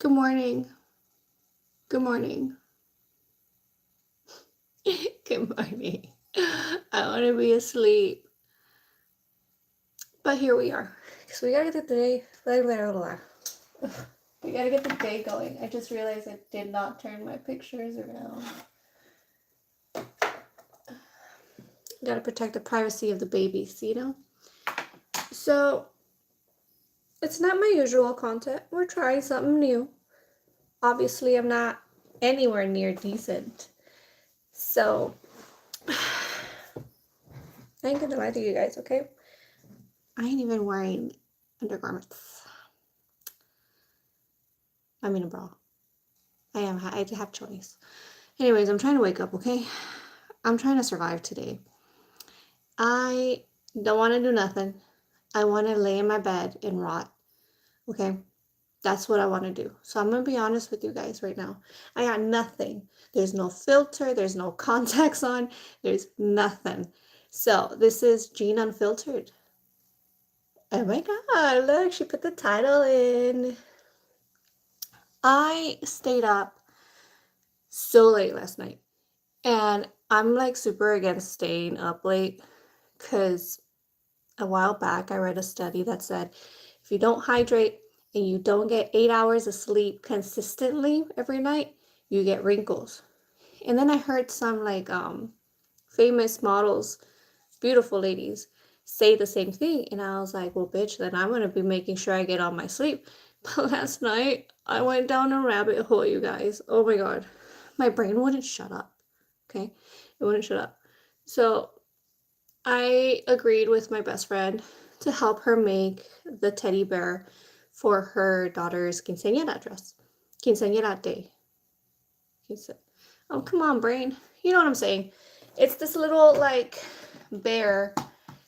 Good morning. Good morning. Good morning. I want to be asleep. But here we are. So we gotta get the day. We gotta get the day going. I just realized I did not turn my pictures around. Gotta protect the privacy of the babies, you know? So it's not my usual content. We're trying something new. Obviously, I'm not anywhere near decent. So I ain't gonna lie to you guys, okay? I ain't even wearing undergarments. I mean a bra. I have choice. Anyways, I'm trying to wake up, okay? I'm trying to survive today. I don't want to do nothing. I want to lay in my bed and rot, okay? That's what I want to do. So I'm going to be honest with you guys right now. I got nothing. There's no filter. There's no contacts on. There's nothing. So this is Jean Unfiltered. Oh my God, look, she put the title in. I stayed up so late last night. And I'm like super against staying up late because a while back I read a study that said if you don't hydrate and you don't get 8 hours of sleep consistently every night, you get wrinkles. And then I heard some like famous models, beautiful ladies, say the same thing. And I was like, well, bitch, then I'm gonna be making sure I get all my sleep. But last night I went down a rabbit hole, you guys. Oh my God. My brain wouldn't shut up. Okay, it wouldn't shut up. So I agreed with my best friend to help her make the teddy bear for her daughter's quinceañera dress. Quinceañera day. Oh, come on, brain. You know what I'm saying. It's this little, like, bear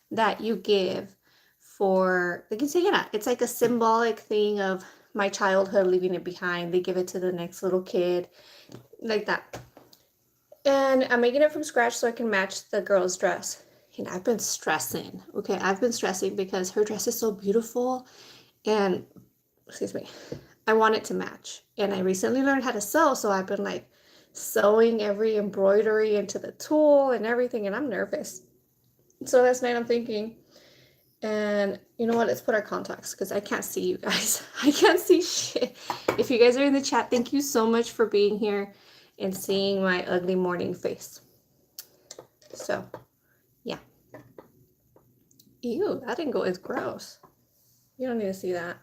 that you give for the quinceañera. It's like a symbolic thing of my childhood, leaving it behind. They give it to the next little kid, like that. And I'm making it from scratch so I can match the girl's dress. And I've been stressing, okay? I've been stressing because her dress is so beautiful and, excuse me, I want it to match. And I recently learned how to sew, so I've been like sewing every embroidery into the tulle and everything, and I'm nervous. So last night I'm thinking, and you know what? Let's put our contacts because I can't see you guys. I can't see shit. If you guys are in the chat, thank you so much for being here and seeing my ugly morning face. So, yeah. Ew, that angle is gross. You don't need to see that.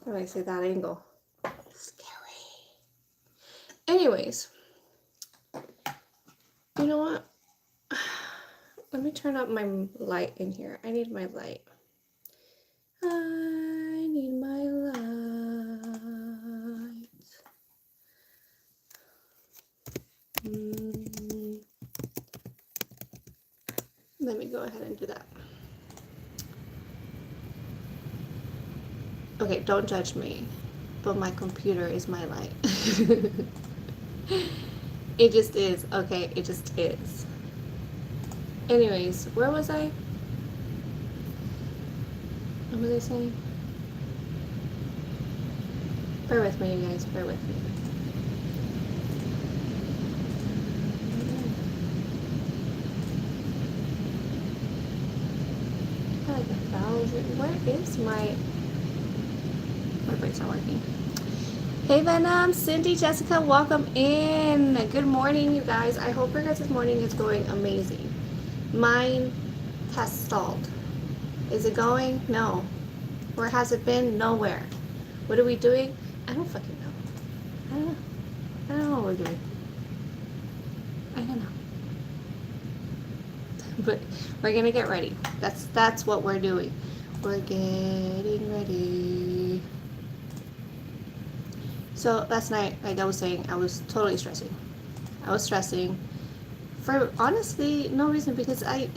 When I say that angle, scary. Anyways, you know what? Let me turn up my light in here. I need my light. I need my light. Let me go ahead and do that. Okay, don't judge me, but my computer is my light. It just is, okay? It just is. Anyways, where was I? What was I saying? Bear with me, you guys. Bear with me. Like 1,000. Where is my brakes not working? Hey Venom, Cindy, Jessica, welcome in. Good morning, you guys. I hope your guys' morning is going amazing. Mine has stalled. Is it going? No. Where has it been? Nowhere. What are we doing? I don't fucking know. I don't know what we're doing. I don't know. But we're gonna get ready. That's what we're doing. We're getting ready. So last night, like I was saying, I was totally stressing. I was stressing for honestly no reason because I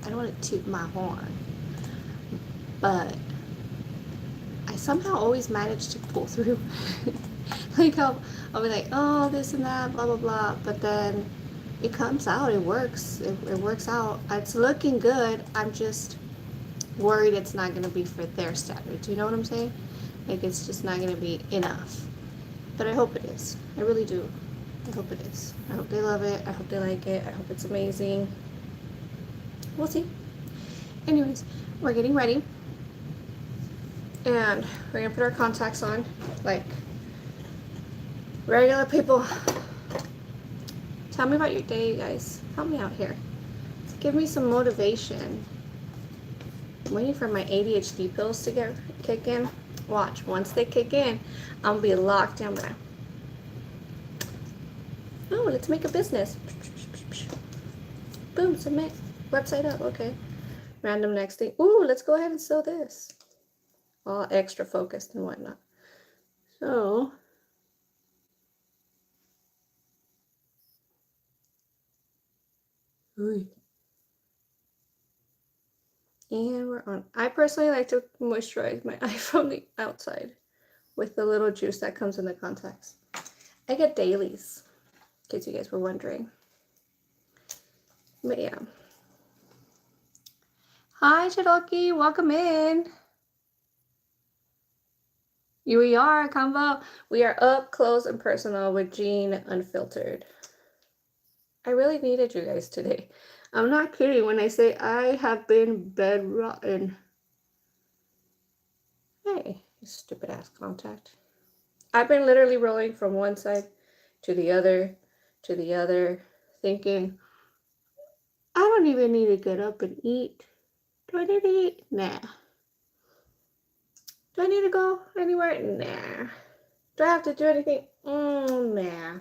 don't want to toot my horn, but I somehow always manage to pull through. Like I'll be like, oh, this and that, blah blah blah, but then it comes out. It works. It works out. It's looking good. I'm just worried it's not going to be for their standards. You know what I'm saying? Like, it's just not going to be enough. But I hope it is. I really do. I hope it is. I hope they love it. I hope they like it. I hope it's amazing. We'll see. Anyways, we're getting ready. And we're going to put our contacts on like regular people. Tell me about your day, you guys. Help me out here. Give me some motivation. I'm waiting for my ADHD pills to kick in. Watch. Once they kick in, I'm going to be locked down by. Oh, let's make a business. Boom, submit. Website up. Okay. Random next thing. Ooh, let's go ahead and sell this. All extra focused and whatnot. So, ooh. And we're on. I personally like to moisturize my eye from the outside with the little juice that comes in the contacts. I get dailies, in case you guys were wondering. But yeah. Hi, Cherokee. Welcome in. Here we are, Convo. We are up close and personal with Jean Unfiltered. I really needed you guys today. I'm not kidding when I say I have been bedrotten. Hey, you stupid ass contact. I've been literally rolling from one side to the other, thinking, I don't even need to get up and eat. Do I need to eat? Nah. Do I need to go anywhere? Nah. Do I have to do anything? Nah.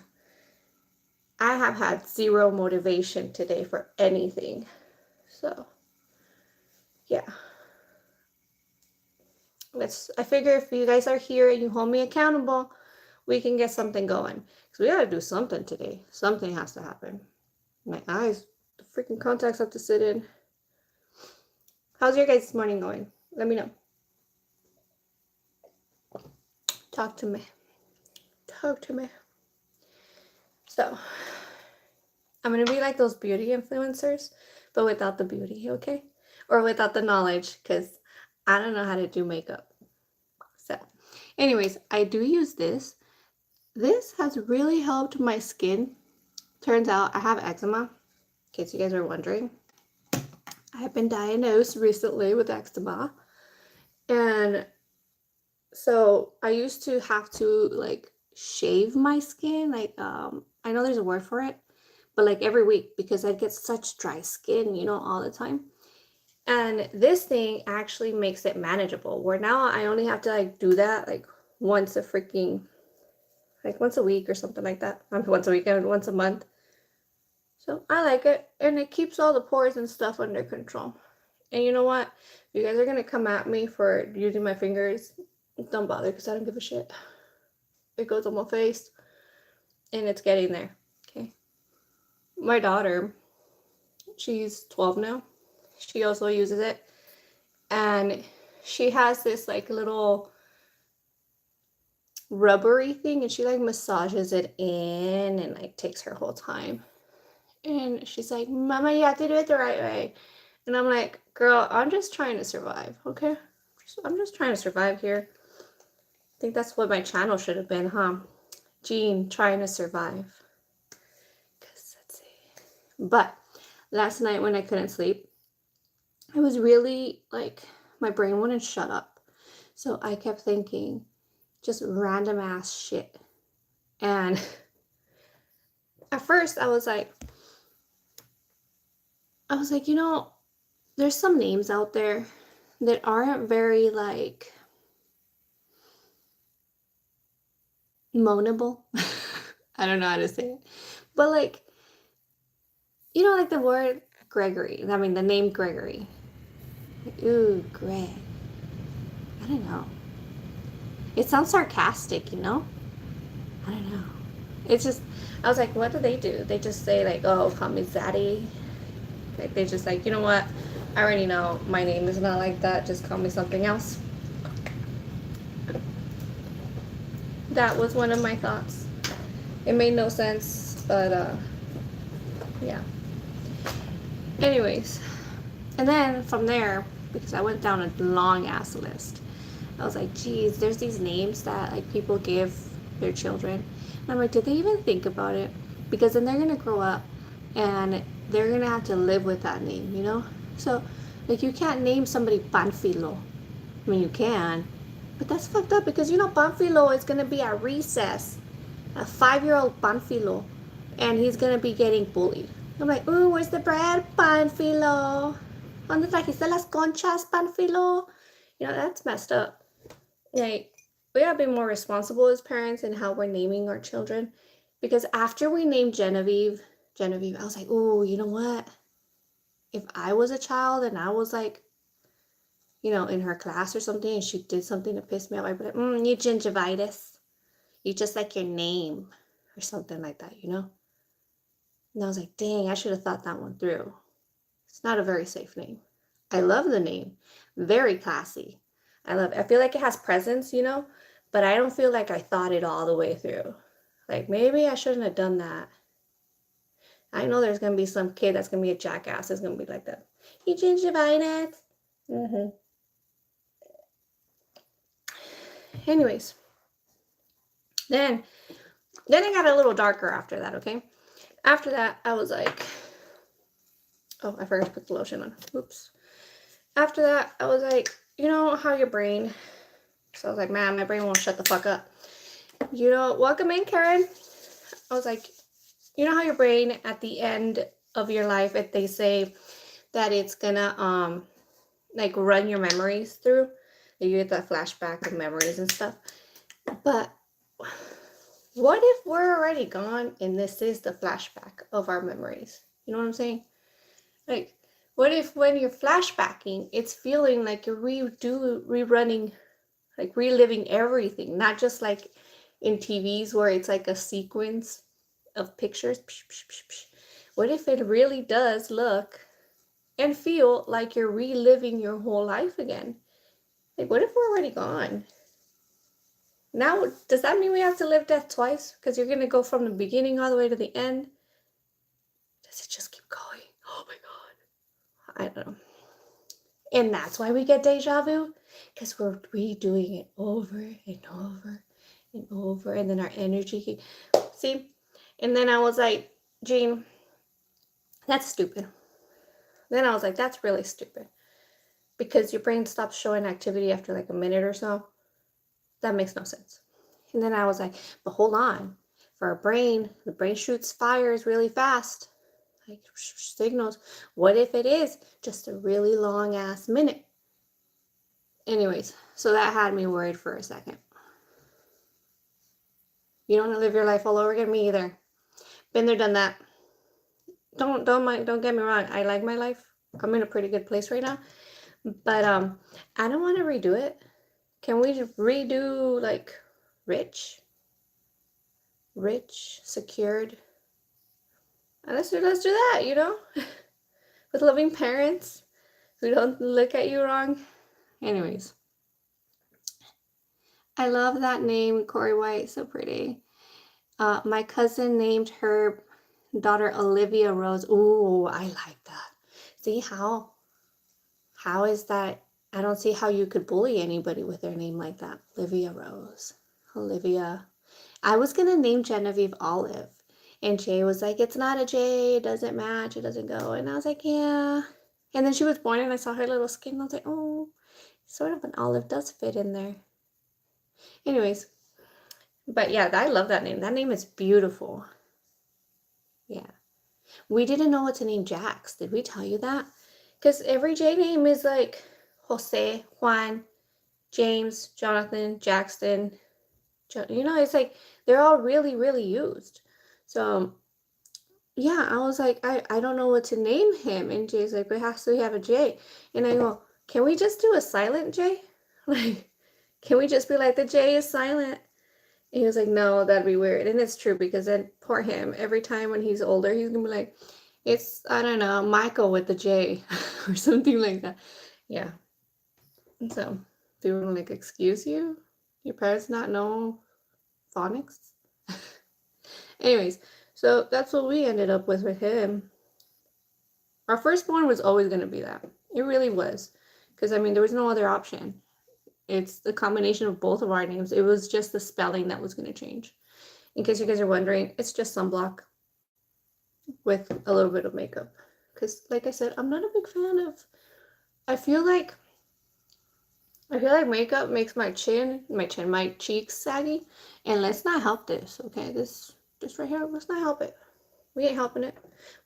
I have had zero motivation today for anything. So, yeah. I figure if you guys are here and you hold me accountable, we can get something going. Because we gotta do something today. Something has to happen. My eyes, the freaking contacts have to sit in. How's your guys' morning going? Let me know. Talk to me. Talk to me. So, I'm going to be like those beauty influencers, but without the beauty, okay? Or without the knowledge, because I don't know how to do makeup. So, anyways, I do use this. This has really helped my skin. Turns out I have eczema, in case you guys are wondering. I have been diagnosed recently with eczema. And so I used to have to like shave my skin. Like, I know there's a word for it, but like every week because I get such dry skin, you know, all the time. And this thing actually makes it manageable, where now I only have to like do that like once a week or something like that. Once a week and once a month. So I like it, and it keeps all the pores and stuff under control. And you know what? You guys are gonna come at me for using my fingers. Don't bother, because I don't give a shit. It goes on my face, and it's getting there. Okay. My daughter, she's 12 now. She also uses it, and she has this like little rubbery thing, and she like massages it in and like takes her whole time. And she's like, Mama, you have to do it the right way. And I'm like, girl, I'm just trying to survive, okay? I'm just trying to survive here. I think that's what my channel should have been, huh? Jean trying to survive. Because let's see. But last night when I couldn't sleep, I was really like, my brain wouldn't shut up. So I kept thinking just random ass shit. And at first I was like, you know, there's some names out there that aren't very like moanable. I don't know how to say it. But like, you know, like the word Gregory. I mean, the name Gregory. Like, ooh, Greg. I don't know. It sounds sarcastic, you know? I don't know. It's just, I was like, what do? They just say like, oh, call me Zaddy. Like, they just like, you know what? I already know my name is not like that. Just call me something else. That was one of my thoughts. It made no sense, but yeah. Anyways, and then from there, because I went down a long ass list. I was like, geez, there's these names that like people give their children. And I'm like, did they even think about it? Because then they're gonna grow up and they're gonna have to live with that name, you know? So like you can't name somebody Panfilo. I mean you can, but that's fucked up because you know Panfilo is gonna be at recess, a 5-year-old Panfilo, and he's gonna be getting bullied. I'm like, ooh, where's the bread, Panfilo? ¿Dónde trajiste las conchas, Panfilo? You know, that's messed up. Like, we gotta be more responsible as parents in how we're naming our children. Because after we named Genevieve, I was like, ooh, you know what? If I was a child and I was like, you know, in her class or something and she did something to piss me off, I'd be like, you gingivitis. You just like your name or something like that, you know? And I was like, dang, I should have thought that one through. It's not a very safe name. I love the name. Very classy. I feel like it has presence, you know, but I don't feel like I thought it all the way through. Like maybe I shouldn't have done that. I know there's gonna be some kid that's gonna be a jackass. It's gonna be like that. You gingivitis. Anyways, then it got a little darker after that. Okay, after that I was like, oh, I forgot to put the lotion on. Oops. After that I was like, you know how your brain. So I was like, man, my brain won't shut the fuck up. You know, welcome in, Karen. I was like, you know how your brain at the end of your life, if they say that it's gonna like run your memories through, you get that flashback of memories and stuff. But what if we're already gone and this is the flashback of our memories? You know what I'm saying? Like, what if when you're flashbacking, it's feeling like you're rerunning, like reliving everything, not just like in TVs where it's like a sequence of pictures. What if it really does look and feel like you're reliving your whole life again? Like, what if we're already gone? Now, does that mean we have to live death twice? Because you're going to go from the beginning all the way to the end? Does it just keep going? Oh my God. I don't know. And that's why we get deja vu? Because we're redoing it over and over and over. And then our energy. See? And then I was like, Jean, that's stupid. Then I was like, that's really stupid. Because your brain stops showing activity after like a minute or so. That makes no sense. And then I was like, but hold on. For our brain, the brain shoots fires really fast. Like signals. What if it is just a really long ass minute? Anyways, so that had me worried for a second. You don't want to live your life all over again? Me either. Been there, done that. Don't get me wrong. I like my life. I'm in a pretty good place right now. But I don't want to redo it. Can we redo like rich, secured? Let's do that, you know, with loving parents who don't look at you wrong. Anyways, I love that name, Corey White. So pretty. My cousin named her daughter Olivia Rose. Ooh, I like that. See how is that? I don't see how you could bully anybody with their name like that. Olivia Rose. Olivia. I was going to name Genevieve Olive. And Jay was like, it's not a J. It doesn't match. It doesn't go. And I was like, yeah. And then she was born and I saw her little skin. And I was like, oh, sort of an olive does fit in there. Anyways. But yeah, I love that name. That name is beautiful. Yeah. We didn't know what to name Jax. Did we tell you that? Because every J name is like Jose, Juan, James, Jonathan, Jackson. You know, it's like they're all really, really used. So, yeah, I was like, I don't know what to name him. And Jay's like, we have to have a J. And I go, can we just do a silent J? Like, can we just be like, the J is silent? And he was like, no, that'd be weird. And it's true because then poor him, every time when he's older, he's going to be like, it's, I don't know, Michael with the J or something like that. Yeah. And so, do you want to like excuse you? Your parents not know phonics? Anyways, so that's what we ended up with him. Our firstborn was always going to be that. It really was. Because, I mean, there was no other option. It's the combination of both of our names. It was just the spelling that was going to change. In case you guys are wondering, it's just sunblock with a little bit of makeup. Because, like I said, I'm not a big fan of... I feel like makeup makes my cheeks saggy. And let's not help this, okay? This right here, let's not help it. We ain't helping it.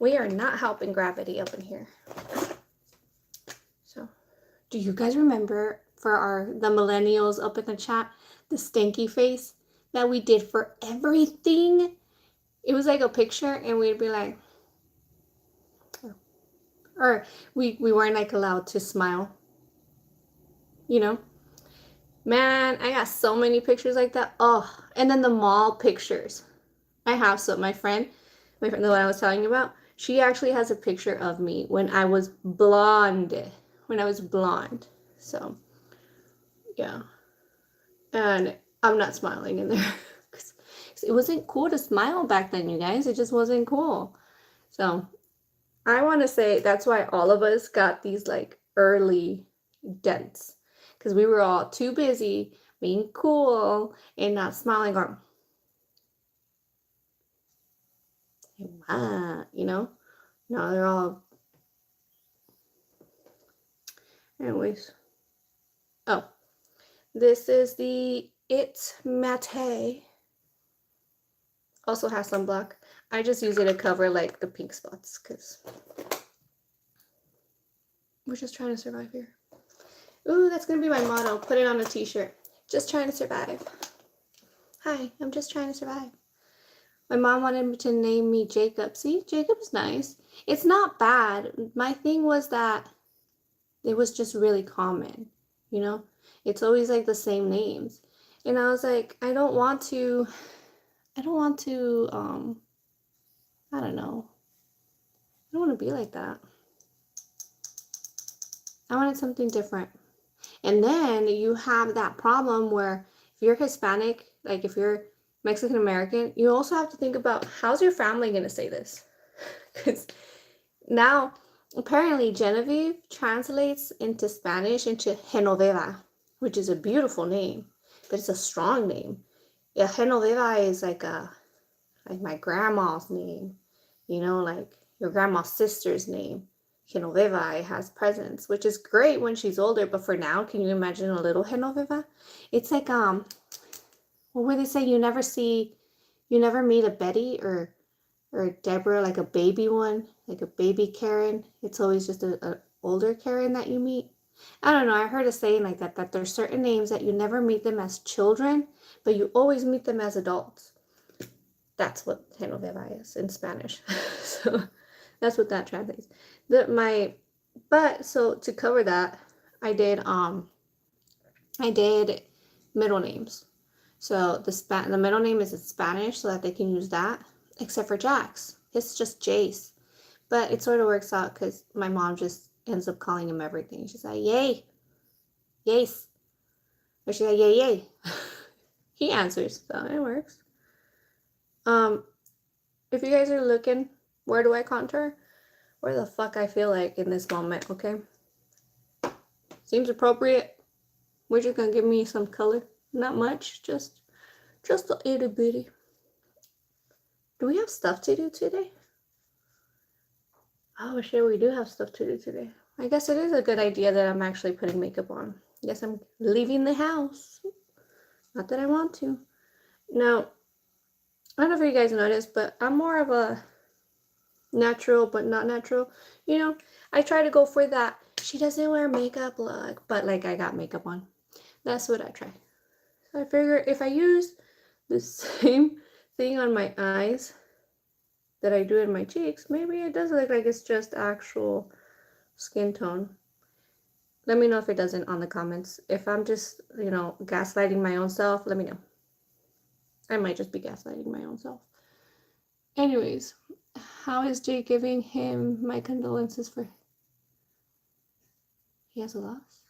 We are not helping gravity up in here. So, do you guys remember for the millennials up in the chat, the stinky face that we did for everything? It was like a picture and we'd be like, or we weren't like allowed to smile, you know? Man, I got so many pictures like that. Oh, and then the mall pictures. I have some. My friend, the one I was telling you about, she actually has a picture of me when I was blonde. So, yeah. And I'm not smiling in there. Cause it wasn't cool to smile back then, you guys. It just wasn't cool. So, I want to say that's why all of us got these like early dents. Because we were all too busy being cool and not smiling or, you know? No, they're all... Anyways. Oh. This is the It Matte. Also has sunblock. I just use it to cover like the pink spots because we're just trying to survive here. Ooh, that's going to be my motto. Put it on a t-shirt. Just trying to survive. Hi, I'm just trying to survive. My mom wanted me to name me Jacob. See, Jacob's nice. It's not bad. My thing was that it was just really common, you know? It's always like the same names. And I was like, I don't want to, I don't know. I don't want to be like that. I wanted something different. And then you have that problem where if you're Hispanic, like if you're Mexican American, you also have to think about how's your family going to say this? Because now, apparently, Genevieve translates into Spanish into Genoveva, which is a beautiful name, but it's a strong name. Yeah, Genoveva is like my grandma's name, you know, like your grandma's sister's name. Genoveva has presence, which is great when she's older, but for now, can you imagine a little Genoveva? It's like what would they say? You never meet a Betty or Deborah, like a baby one, like a baby Karen. It's always just a older Karen that you meet. I don't know. I heard a saying like that there's certain names that you never meet them as children, but you always meet them as adults. That's what Genoveva is in Spanish. So that's what that translates. So to cover that, I did middle names. So the middle name is in Spanish so that they can use that, except for Jax. It's just Jace. But it sort of works out because my mom just ends up calling him everything. She's like, yay, yes. Or she's like, yay, yay. He answers, so it works. If you guys are looking, where do I contour? Where the fuck I feel like in this moment, okay? Seems appropriate. We're just gonna give me some color. Not much, just a itty bitty. Do we have stuff to do today? Oh shit, we do have stuff to do today. I guess it is a good idea that I'm actually putting makeup on. Yes, I'm leaving the house. Not that I want to. Now, I don't know if you guys noticed, but I'm more of a natural but not natural. You know, I try to go for that she doesn't wear makeup look, but like I got makeup on. That's what I try. So I figure if I use the same thing on my eyes that I do in my cheeks, maybe it does look like it's just actual skin tone. Let me know if it doesn't on the comments. If I'm just, you know, gaslighting my own self, let me know. I might just be gaslighting my own self. Anyways, how is Jay giving him my condolences for... He has a loss?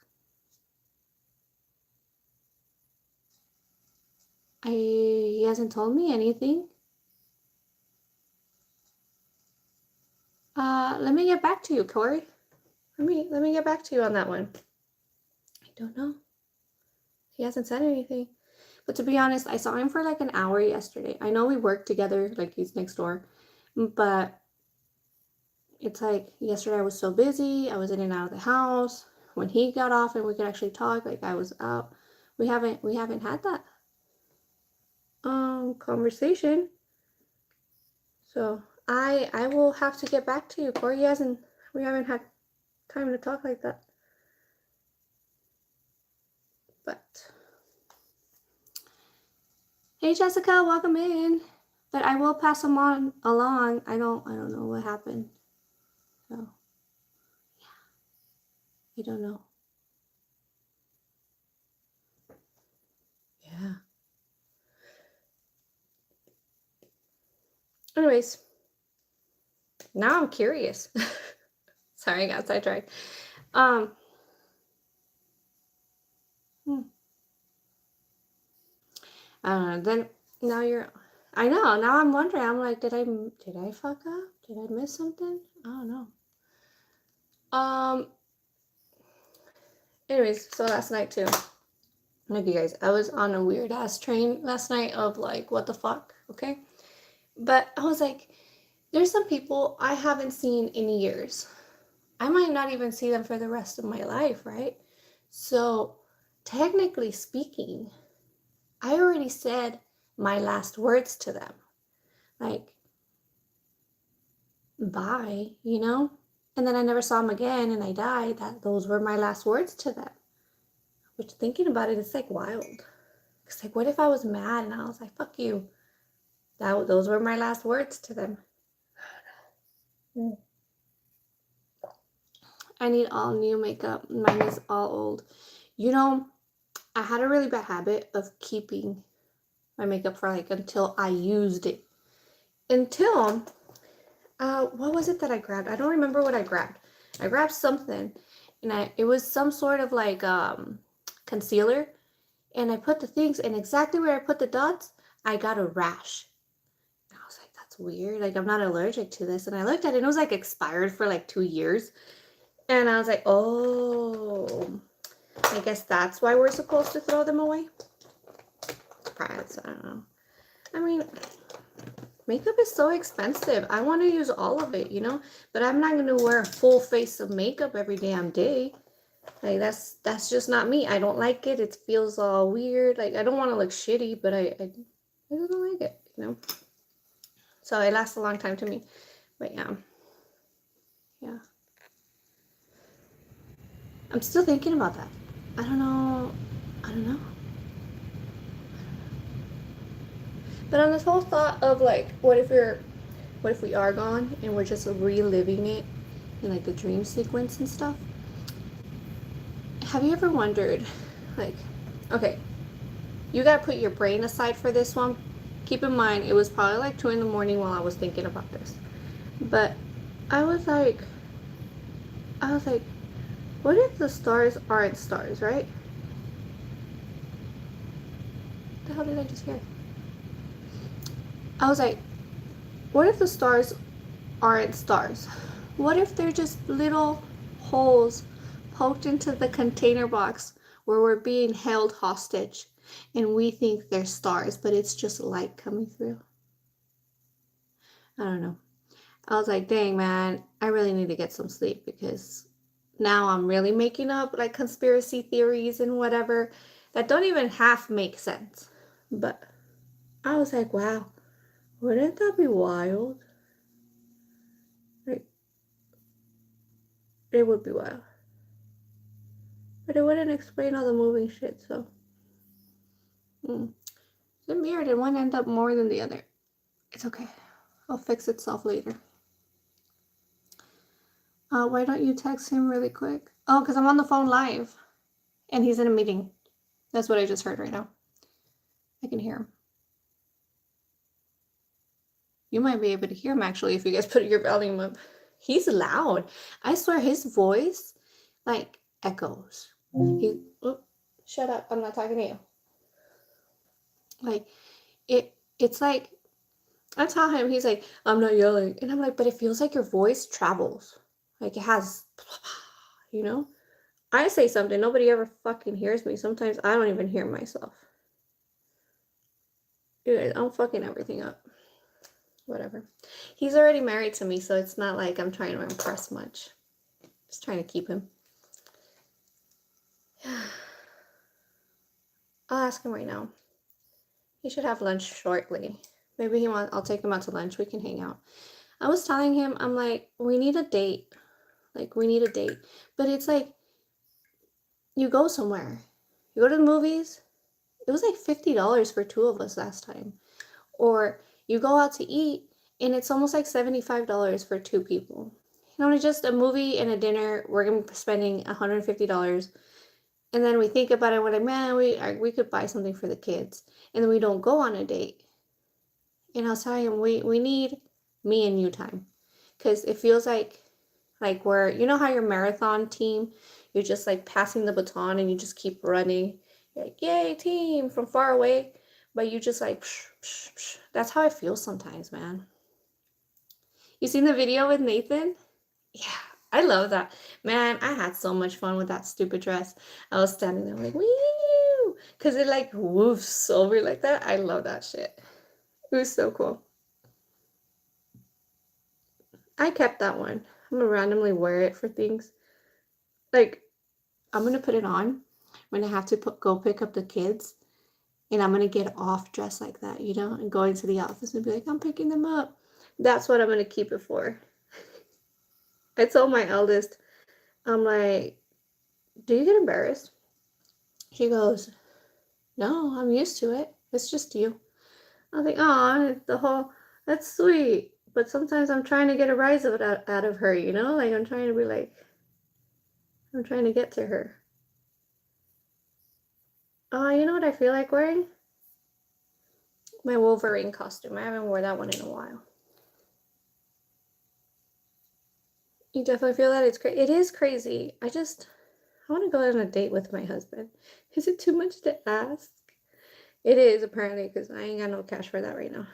He hasn't told me anything. Let me get back to you, Corey. Let me get back to you on that one. don't know. He hasn't said anything. But to be honest, I saw him for like an hour yesterday. I know we work together, like he's next door. But it's like yesterday I was so busy. I was in and out of the house. When he got off and we could actually talk, like I was out. We haven't had that conversation. So I will have to get back to you, Corey. We haven't had time to talk like that. But hey Jessica, welcome in. But I will pass them on along. I don't know what happened. So yeah. I don't know. Yeah. Anyways, now I'm curious. Sorry, I got sidetracked. I don't know. Then now I know. Now I'm wondering. I'm like, did I fuck up? Did I miss something? I don't know. Anyways, so last night too. Like you guys, I was on a weird ass train last night of like, what the fuck? Okay. But I was like, there's some people I haven't seen in years. I might not even see them for the rest of my life, right? So, technically speaking, I already said my last words to them. Like, bye, you know? And then I never saw them again and I died. Those were my last words to them. Which, thinking about it, it's like wild. It's like, what if I was mad and I was like, fuck you? Those were my last words to them. I need all new makeup. Mine is all old. You know, I had a really bad habit of keeping my makeup for like until I used it. Until, what was it that I grabbed? I don't remember what I grabbed. I grabbed something and it was some sort of like concealer. And I put the things, and exactly where I put the dots, I got a rash. And I was like, that's weird. Like, I'm not allergic to this. And I looked at it, and it was like expired for like 2 years. And I was like, oh, I guess that's why we're supposed to throw them away. Surprise, I don't know. I mean, makeup is so expensive. I want to use all of it, you know? But I'm not going to wear a full face of makeup every damn day. Like, that's just not me. I don't like it. It feels all weird. Like, I don't want to look shitty, but I just don't like it, you know? So it lasts a long time to me. But yeah. Yeah. I'm still thinking about that. I don't know. But on this whole thought of like, what if we are gone and we're just reliving it in like the dream sequence and stuff? Have you ever wondered, like, okay, you gotta put your brain aside for this one. Keep in mind, it was probably like 2 in the morning while I was thinking about this. But I was like, what if the stars aren't stars, right? What the hell did I just hear? I was like, what if the stars aren't stars? What if they're just little holes poked into the container box where we're being held hostage and we think they're stars, but it's just light coming through? I don't know. I was like, dang, man, I really need to get some sleep because now I'm really making up like conspiracy theories and whatever that don't even half make sense. But I was like, wow, wouldn't that be wild? Like, it would be wild. But it wouldn't explain all the moving shit, so. The mirror did one end up more than the other. It's okay. I'll fix itself later. Why don't you text him really quick? Oh, because I'm on the phone live. And he's in a meeting. That's what I just heard right now. I can hear him. You might be able to hear him actually if you guys put your volume up. He's loud. I swear his voice like echoes. Shut up. I'm not talking to you. Like it's like I tell him, he's like, I'm not yelling. And I'm like, but it feels like your voice travels. Like it has, you know? I say something, nobody ever fucking hears me. Sometimes I don't even hear myself. Dude, I'm fucking everything up. Whatever. He's already married to me, so it's not like I'm trying to impress much. Just trying to keep him. I'll ask him right now. He should have lunch shortly. Maybe I'll take him out to lunch. We can hang out. I was telling him, I'm like, we need a date. Like, we need a date. But it's like, you go somewhere. You go to the movies. It was like $50 for two of us last time. Or you go out to eat, and it's almost like $75 for two people. You know, just a movie and a dinner, we're going to be spending $150. And then we think about it, we're like, man, we could buy something for the kids. And then we don't go on a date. And I was telling him, we need me and you time. Because it feels like we're, you know how your marathon team, you're just like passing the baton and you just keep running. You're like, yay, team, from far away. But you just like, psh, psh, psh. That's how I feel sometimes, man. You seen the video with Nathan? Yeah, I love that. Man, I had so much fun with that stupid dress. I was standing there like, woo! Because it like woofs over like that. I love that shit. It was so cool. I kept that one. I'm gonna randomly wear it for things. Like, I'm gonna put it on when I have to go pick up the kids. And I'm gonna get off dressed like that, you know, and go into the office and be like, I'm picking them up. That's what I'm gonna keep it for. I told my eldest, I'm like, do you get embarrassed? She goes, no, I'm used to it. It's just you. I think, oh, that's sweet. But sometimes I'm trying to get a rise out of her, you know? Like, I'm trying to be like, I'm trying to get to her. You know what I feel like wearing? My Wolverine costume. I haven't worn that one in a while. You definitely feel that? It is crazy. I want to go on a date with my husband. Is it too much to ask? It is, apparently, because I ain't got no cash for that right now.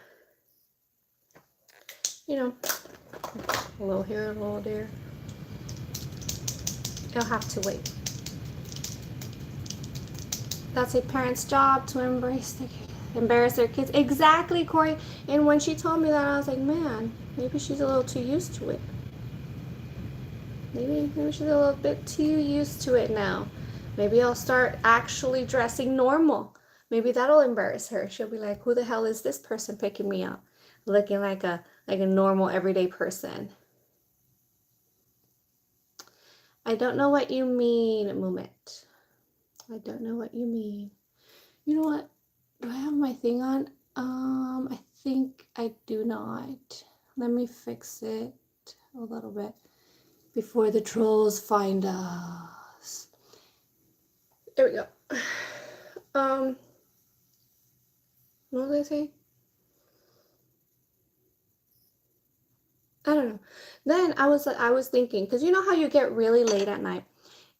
You know, a little here, a little there. It'll have to wait. That's a parent's job to embrace embarrass their kids. Exactly, Corey. And when she told me that, I was like, man, maybe she's a little too used to it. Maybe she's a little bit too used to it now. Maybe I'll start actually dressing normal. Maybe that'll embarrass her. She'll be like, who the hell is this person picking me up? Looking like a normal everyday person. I don't know what you mean, Mumit. I don't know what you mean. You know what? Do I have my thing on? I think I do not. Let me fix it a little bit before the trolls find us. There we go. What was I saying? I don't know. Then I was thinking, because you know how you get really late at night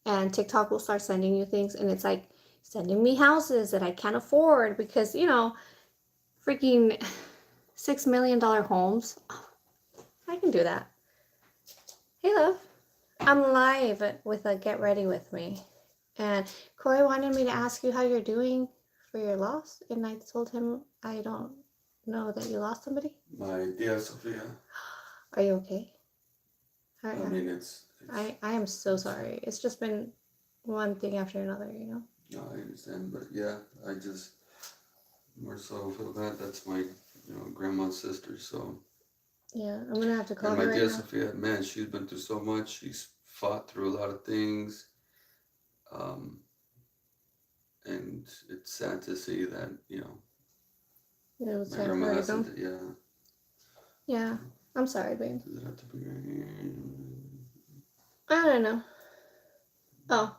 and TikTok will start sending you things and it's like sending me houses that I can't afford because, you know, freaking $6 million homes. I can do that. Hey, love. I'm live with a Get Ready With Me. And Corey wanted me to ask you how you're doing for your loss. And I told him I don't know that you lost somebody. My dear Sophia. Are you okay? I mean, it's I am so sorry. It's just been one thing after another, you know? No, I understand. But yeah, I just more so feel bad. That's my, grandma's sister. So. Yeah, I'm going to have to call And her my right dear now. Sophia, man, she's been through so much. She's fought through a lot of things. And it's sad to see that, It was my time for grandma her to has go. to, yeah. Yeah, I'm sorry, babe. Does it have to be right here? I don't know. Oh.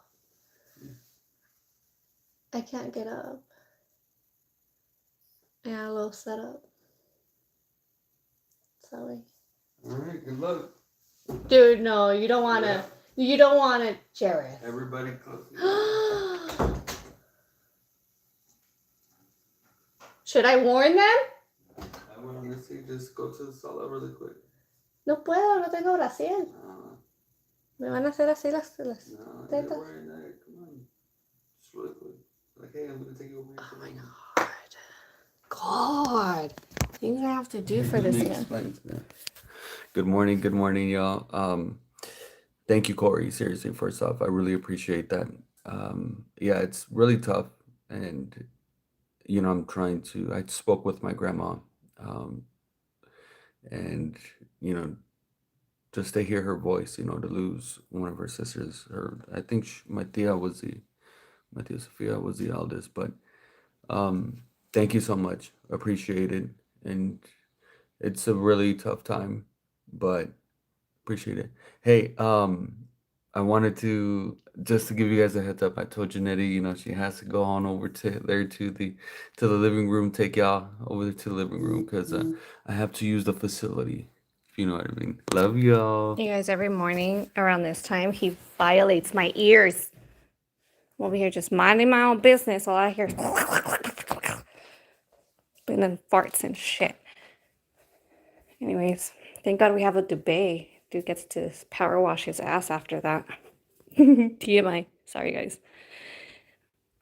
I can't get up. Yeah, a little setup. Sorry. Alright, good luck. Dude, no, you don't want to. Yeah. You don't want to, Jared. Everybody close. Should I warn them? I want to see, just go to the sala really quick. No puedo, no tengo oración. Me van a hacer así las No, you're tetas. wearing that. Come on. Just really quick. Like, hey, I'm gonna take you over here. Oh my God. Things I have to do for this man. Good morning, y'all. Thank you, Corey. Seriously, first off, I really appreciate that. Yeah, it's really tough, and I'm trying to. I spoke with my grandma, um, and you know, just to hear her voice, to lose one of her sisters. I think my tia Sophia was the eldest, but um, thank you so much. Appreciate it, and it's a really tough time, but appreciate it. Hey, I wanted to give you guys a heads up. I told Janetti, she has to go on over to the living room, take y'all over to the living room because I have to use the facility. If you know what I mean. Love y'all. You guys, every morning around this time, he violates my ears. I'm over here just minding my own business. All I hear is and then farts and shit. Anyways, thank God we have a debate. Dude gets to power wash his ass after that. TMI. Sorry, guys.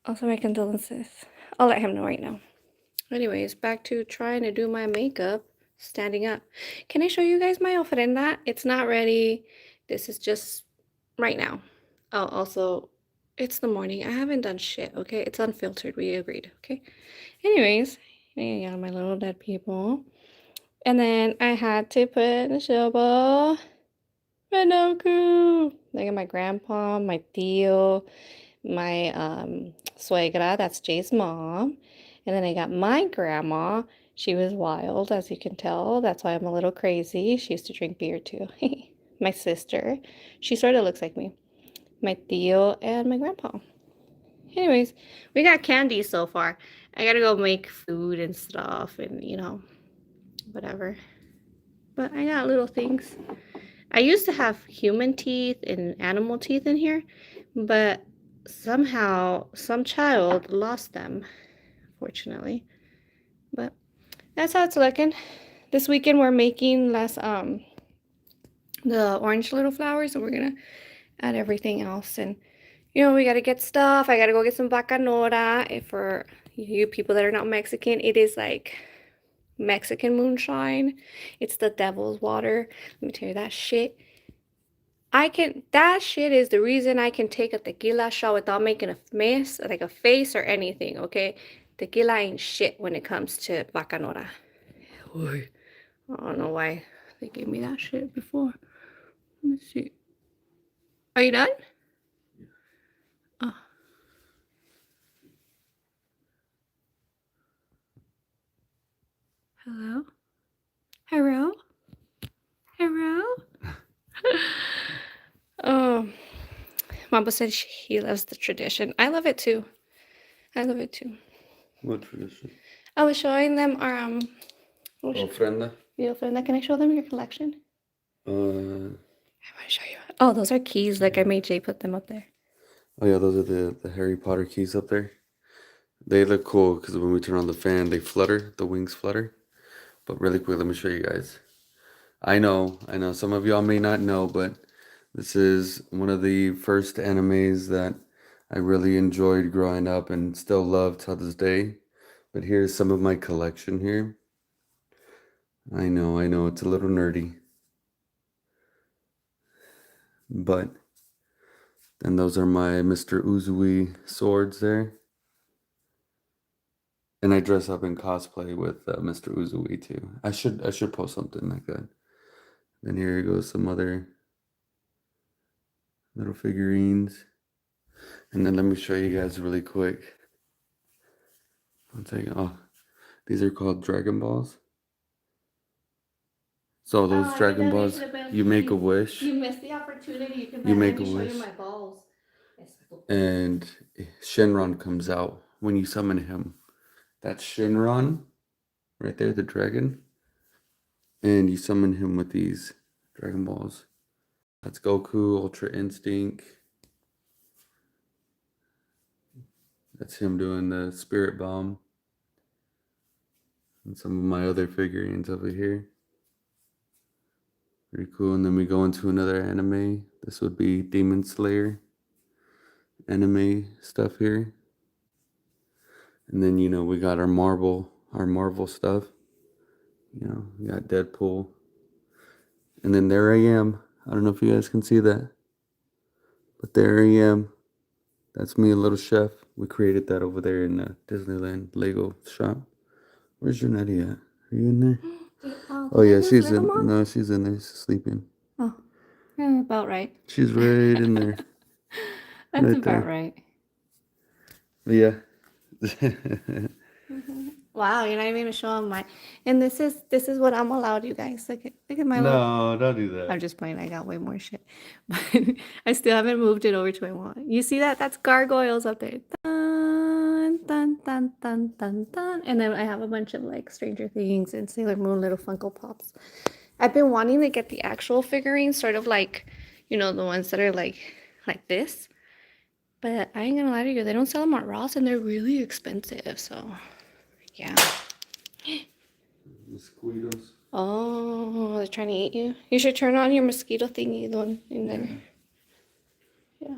Also, my condolences. I'll let him know right now. Anyways, back to trying to do my makeup standing up. Can I show you guys my ofrenda? It's not ready. This is just right now. Oh, also, it's the morning. I haven't done shit, okay? It's unfiltered. We agreed, okay? Anyways, yeah, my little dead people. And then I had to put a shovel. Renoku. Look at my grandpa, my tío, my suegra, that's Jay's mom. And then I got my grandma. She was wild, as you can tell. That's why I'm a little crazy. She used to drink beer too. My sister. She sort of looks like me. My tío and my grandpa. Anyways, we got candy so far. I gotta go make food and stuff and, whatever. But I got little things. I used to have human teeth and animal teeth in here, but somehow some child lost them, fortunately. But that's how it's looking. This weekend we're making the orange little flowers, and we're gonna add everything else. And we gotta get stuff. I gotta go get some bacanora. If for you people that are not Mexican, it is like Mexican moonshine. It's the devil's water. Let me tell you that shit. That shit is the reason I can take a tequila shot without making a mess, like a face or anything, okay? Tequila ain't shit when it comes to bacanora. I don't know why they gave me that shit before. Let me see. Are you done? Oh. Hello? Hello? Hello? Oh, Mama said he loves the tradition. I love it too. I love it too. What tradition? I was showing them our Ofrenda. the ofrenda. Can I show them your collection? Uh. I want to show you. Oh, those are keys. Like I made Jay put them up there. Oh yeah, those are the Harry Potter keys up there. They look cool because when we turn on the fan, they flutter. The wings flutter. But really quick, let me show you guys. I know. Some of y'all may not know, but this is one of the first animes that I really enjoyed growing up and still love to this day. But here's some of my collection here. I know, it's a little nerdy. But then those are my Mr. Uzui swords there. And I dress up in cosplay with Mr. Uzui too. I should post something like that. Then here goes some other little figurines. And then let me show you guys really quick. One second. Oh, these are called Dragon Balls. So those Dragon Balls, you make a wish. You missed the opportunity. You make a wish. My balls. And Shenron comes out when you summon him. That's Shenron, right there, the dragon. And you summon him with these Dragon Balls. That's Goku, Ultra Instinct. That's him doing the Spirit Bomb. And some of my other figurines over here. Pretty cool. And then we go into another anime. This would be Demon Slayer anime stuff here. And then, we got our Marvel stuff. We got Deadpool. And then there I am. I don't know if you guys can see that. But there I am. That's me, a little chef. We created that over there in the Disneyland Lego shop. Where's your Nettie at? Are you in there? Oh yeah, she's in. No, she's in there. She's sleeping. Oh, about right. She's right in there. That's right about there. right. But yeah. Wow, you're not even gonna show them my. And this is what I'm allowed, you guys. Look at my little. No, don't do that. I'm just playing. I got way more shit, but I still haven't moved it over to my wall. You see that? That's gargoyles up there. Dun, dun, dun, dun, dun, dun. And then I have a bunch of like Stranger Things and Sailor Moon little Funko Pops. I've been wanting to get the actual figurines, sort of like, the ones that are like this. But I ain't gonna lie to you, they don't sell them at Ross, and they're really expensive. So, yeah. Mosquitoes. Oh, they're trying to eat you. You should turn on your mosquito thingy, the one in there. Yeah.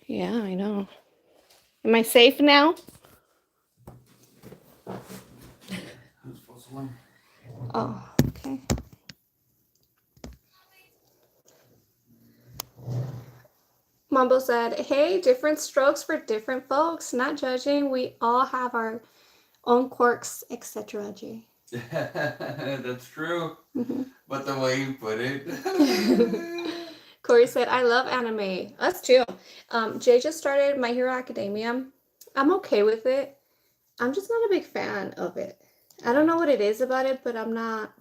Yeah, I know. Am I safe now? Oh, okay. Mambo said, hey, different strokes for different folks. Not judging. We all have our own quirks, etc. Jay. That's true. But the way you put it. Corey said, I love anime. Us too. Jay just started My Hero Academia. I'm okay with it. I'm just not a big fan of it. I don't know what it is about it, but I'm not.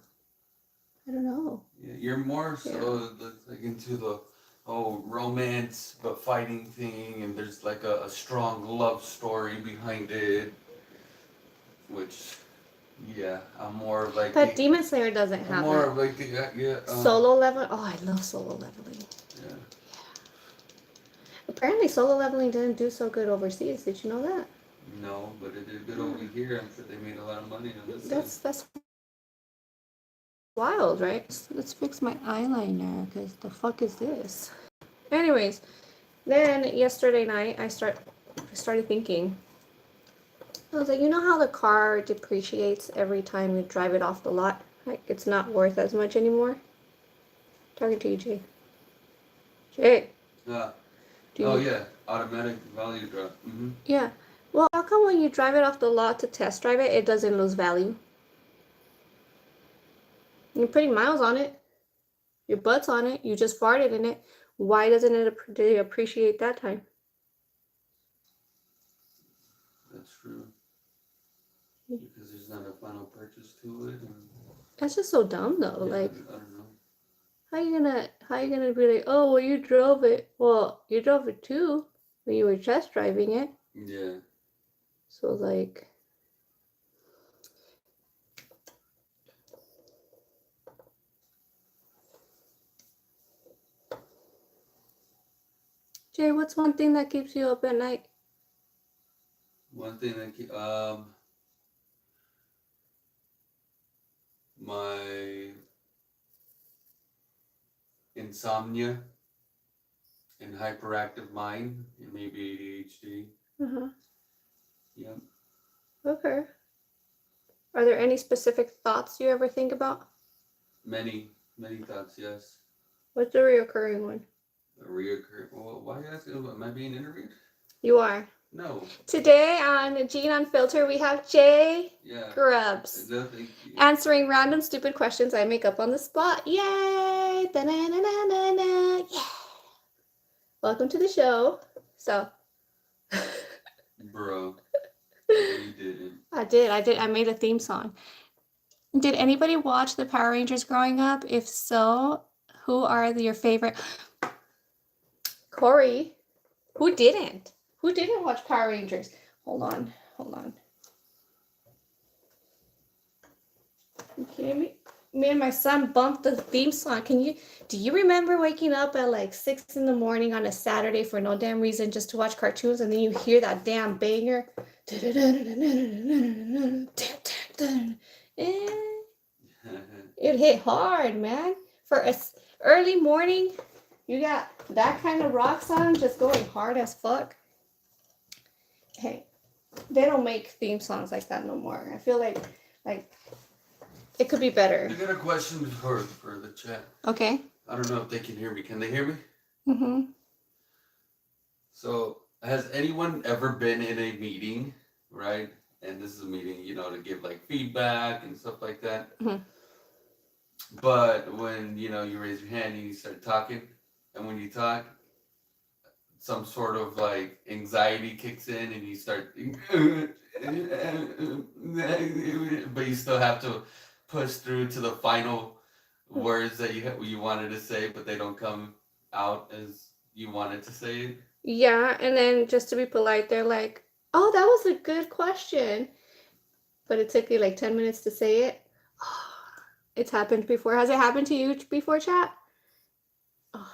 I don't know. Yeah, you're more so like into the romance but fighting thing, and there's like a strong love story behind it, which I'm more of like. But Demon Slayer doesn't have more that. of like Solo level. Oh, I love solo leveling. Yeah. Apparently, solo leveling didn't do so good overseas. Did you know that? No, but it did good over here. I'm sure they made a lot of money on this. That's wild, right? Let's fix my eyeliner, because the fuck is this? Anyways, then yesterday night I started thinking. I was like, you know how the car depreciates every time you drive it off the lot? Like, it's not worth as much anymore? Talking to you, Jay. Jay. Yeah. Automatic value drop. Mm-hmm. Yeah. Well, how come when you drive it off the lot to test drive it, it doesn't lose value? You're putting miles on it. Your butt's on it. You just farted in it. Why doesn't it appreciate that time? That's true. Because there's not a final purchase to it. That's just so dumb, though. Yeah, like, I don't know. How you gonna be like, oh, well, you drove it. Well, you drove it too when you were test driving it. Yeah. So like. Jay, what's one thing that keeps you up at night? One thing that my insomnia and hyperactive mind, and maybe ADHD. Yep. Okay. Are there any specific thoughts you ever think about? Many thoughts, yes. What's the reoccurring one? Well, why are you asking? Am I being interviewed? You are. No. Today on Jean Unfiltered, we have Jay Grubbs answering random stupid questions I make up on the spot. Yay! Da-na-na-na-na-na. Yeah. Welcome to the show. So. Bro. You didn't. I did. I made a theme song. Did anybody watch the Power Rangers growing up? If so, who are your favorite? Corey. Who didn't? Who didn't watch Power Rangers? Hold on. Okay, me and my son bumped the theme song. Do you remember waking up at like 6 in the morning on a Saturday for no damn reason just to watch cartoons, and then you hear that damn banger? It hit hard, man. For a early morning, you got that kind of rock song just going hard as fuck. Hey, they don't make theme songs like that no more. I feel like it could be better. I got a question for the chat. Okay. I don't know if they can hear me. Can they hear me? Mm-hmm. So, has anyone ever been in a meeting, right? And this is a meeting, to give like feedback and stuff like that. Mm-hmm. But when, you raise your hand and you start talking, and when you talk, some sort of like anxiety kicks in and you start, but you still have to push through to the final words that you wanted to say, but they don't come out as you wanted to say it. Yeah, and then just to be polite, they're like, "Oh, that was a good question," but it took you like 10 minutes to say it. It's happened before. Has it happened to you before, chat? Oh.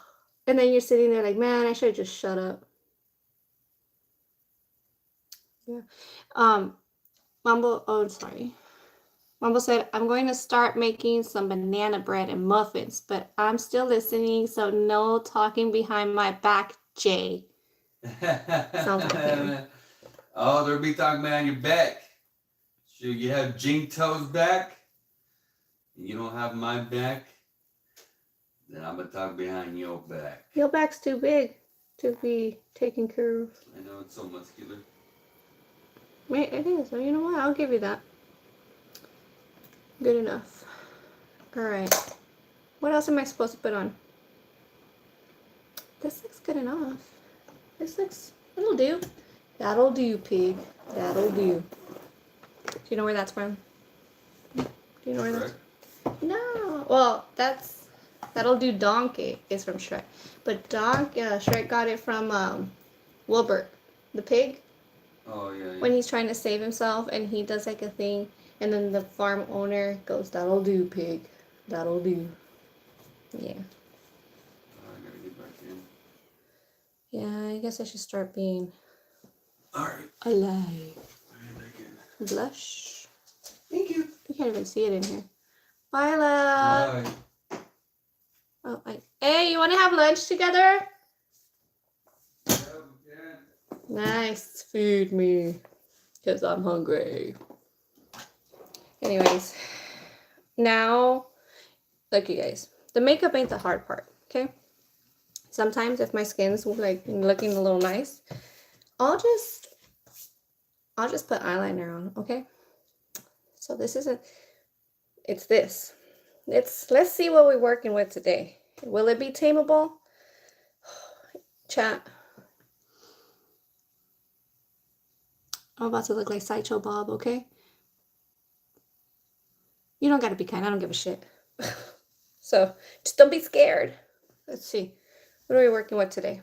And then you're sitting there like, man, I should just shut up. Yeah. Sorry. Mambo said, I'm going to start making some banana bread and muffins, but I'm still listening, so no talking behind my back, Jay. Sounds like him. Oh, they'll be talking behind your back. Should you have jeantoe's back? You don't have my back? Then I'm going to talk behind your back. Your back's too big to be taken care of. I know, it's so muscular. Wait, it is. Well, you know what? I'll give you that. Good enough. Alright. What else am I supposed to put on? This looks good enough. It'll do. That'll do, pig. That'll do. Do you know where that's from? Do you know where that's from? No. Well, that'll do donkey is from Shrek. But Shrek got it from Wilbur, the pig. Oh, yeah. When he's trying to save himself and he does like a thing, and then the farm owner goes, "That'll do, pig. That'll do." Yeah. I gotta get back in. Yeah, I guess I should start being Alright. alive. Blush. Thank you. You can't even see it in here. Bye, love. Bye. Oh, hey, you want to have lunch together? Yeah, we can. Nice. Feed me. Because I'm hungry. Anyways. Now, look, you guys. The makeup ain't the hard part, okay? Sometimes if my skin's like looking a little nice, I'll just put eyeliner on, okay? So this isn't, it's this. Let's see what we're working with today. Will it be tameable? Chat. I'm about to look like Sideshow Bob, okay? You don't gotta be kind. I don't give a shit. So just don't be scared. Let's see. What are we working with today?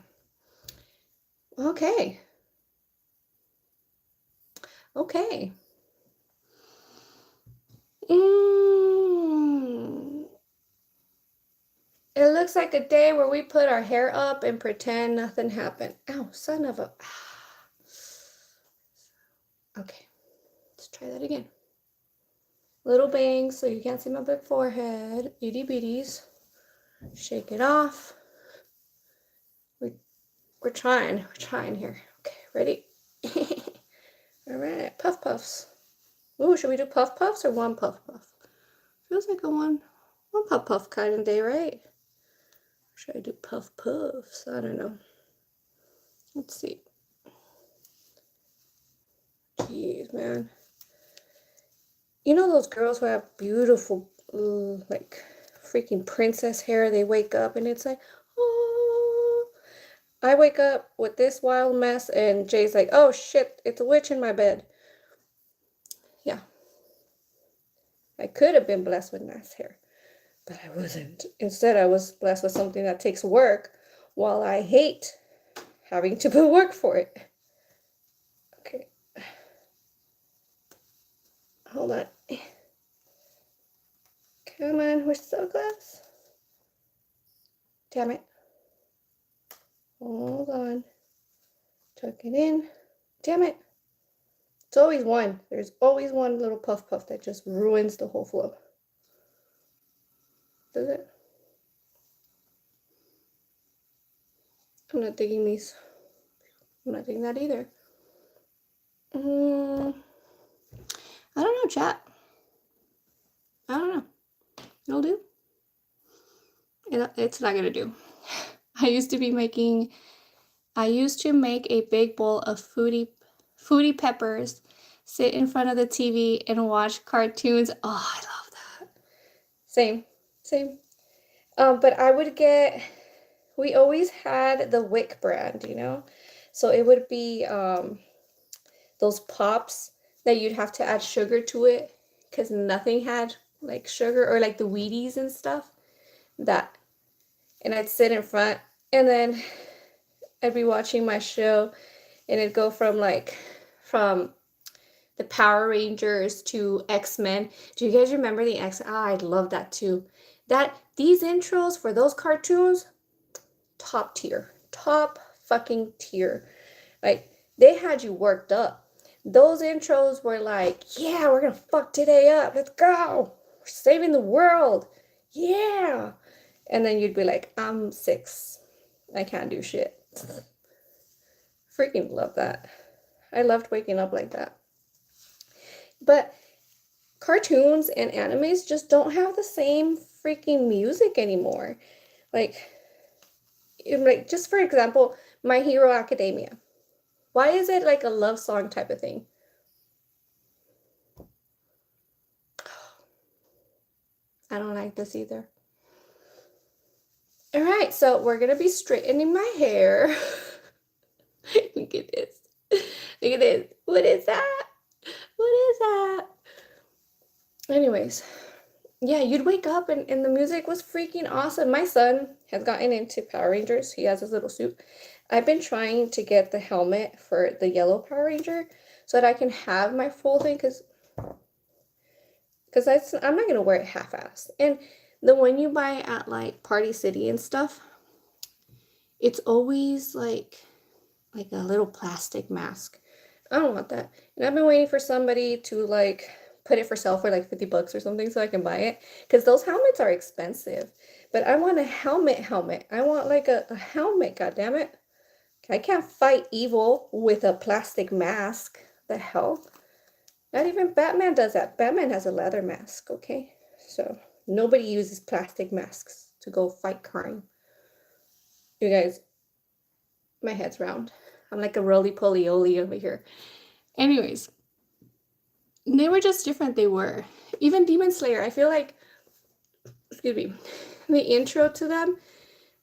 Okay. Okay. It looks like a day where we put our hair up and pretend nothing happened. Ow, son of a... Okay. Let's try that again. Little bangs so you can't see my big forehead. Itty bitties. Shake it off. We're trying here. Okay, ready? All right, puff puffs. Ooh, should we do puff puffs or one puff puff? Feels like a one puff puff kind of day, right? Should I do puff puffs? I don't know. Let's see. Jeez, man. You know those girls who have beautiful, like, freaking princess hair? They wake up and it's like, oh. I wake up with this wild mess and Jay's like, oh shit, it's a witch in my bed. Yeah. I could have been blessed with nice hair, but I wasn't. Instead, I was blessed with something that takes work while I hate having to put work for it. Okay. Hold on. Come on, we're so close. Damn it. Hold on. Tuck it in. Damn it. It's always one. There's always one little puff puff that just ruins the whole flow. Does it? I'm not digging these. I'm not digging that either. I don't know, chat. I don't know. It'll do. It's not gonna do. I used to make a big bowl of foodie peppers, sit in front of the TV and watch cartoons. Oh, I love that. Same. But I would get, we always had the Wick brand, you know? So it would be those pops that you'd have to add sugar to it because nothing had like sugar, or like the Wheaties and stuff. That. And I'd sit in front, and then I'd be watching my show, and it'd go from the Power Rangers to X-Men. Do you guys remember the X-Men? I love that too. These intros for those cartoons, top tier. Top fucking tier. Like, they had you worked up. Those intros were like, yeah, we're gonna fuck today up. Let's go. We're saving the world. Yeah. And then you'd be like, I'm 6. I can't do shit. Freaking love that. I loved waking up like that. But cartoons and animes just don't have the same freaking music anymore. Like just for example, My Hero Academia. Why is it like a love song type of thing? I don't like this either. All right, so we're gonna be straightening my hair. Look at this. Look at this. What is that? What is that? Anyways, yeah, you'd wake up and the music was freaking awesome. My son has gotten into Power Rangers. He has his little suit. I've been trying to get the helmet for the yellow Power Ranger so that I can have my full thing, because I'm not gonna wear it half-assed. And the one you buy at like Party City and stuff, it's always like a little plastic mask. I don't want that. And I've been waiting for somebody to like put it for sale for like 50 bucks or something so I can buy it, because those helmets are expensive. But I want a helmet. I want like a helmet, goddammit. I can't fight evil with a plastic mask. The hell? Not even Batman does that. Batman has a leather mask, okay? So nobody uses plastic masks to go fight crime. You guys, my head's round. I'm like a roly-poly-oly over here. Anyways, they were just different. They were. Even Demon Slayer, I feel like, excuse me, the intro to them,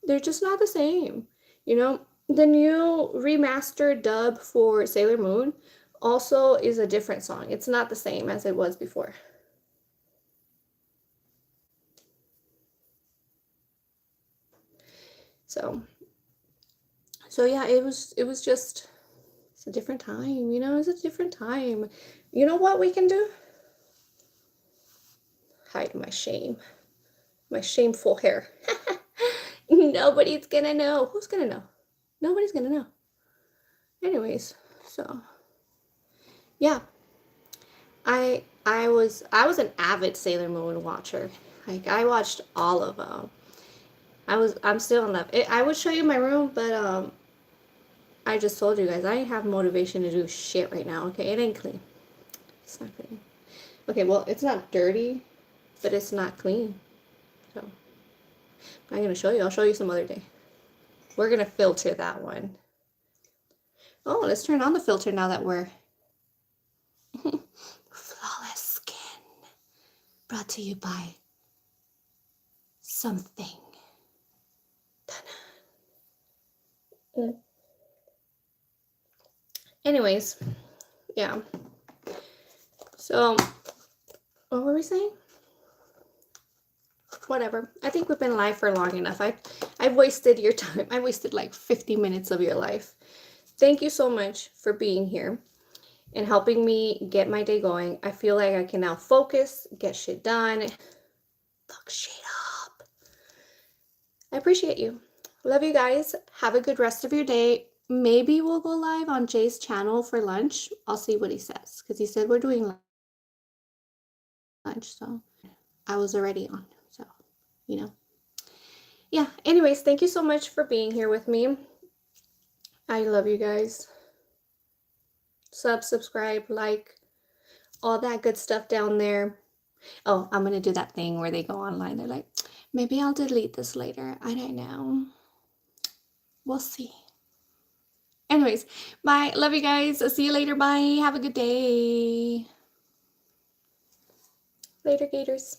they're just not the same. You know, the new remastered dub for Sailor Moon also is a different song. It's not the same as it was before. So yeah, it was just, it's a different time, you know, it's a different time. You know what we can do? Hide my shame. My shameful hair. Nobody's gonna know. Who's gonna know? Nobody's gonna know. Anyways, so yeah. I was an avid Sailor Moon watcher. Like, I watched all of them. I'm still in that. I would show you my room, but I just told you guys I have motivation to do shit right now. Okay, it ain't clean. It's not clean. Okay, well, it's not dirty, but it's not clean. So I'm gonna show you. I'll show you some other day. We're gonna filter that one. Oh, let's turn on the filter now that we're flawless skin. Brought to you by something. Anyways, yeah. So, what were we saying? Whatever. I think we've been live for long enough. I've wasted your time. I wasted like 50 minutes of your life. Thank you so much for being here and helping me get my day going. I feel like I can now focus, get shit done, fuck shit up. I appreciate you. Love you guys. Have a good rest of your day. maybe we'll go live on Jay's channel for lunch. I'll see what he says because he said we're doing lunch. So I was already on. So, you know. Yeah. Anyways, thank you so much for being here with me. I love you guys. Subscribe, like, all that good stuff down there. Oh, I'm going to do that thing where they go online. They're like, maybe I'll delete this later. I don't know. We'll see. Anyways, bye. Love you guys. I'll see you later. Bye. Have a good day. Later, Gators.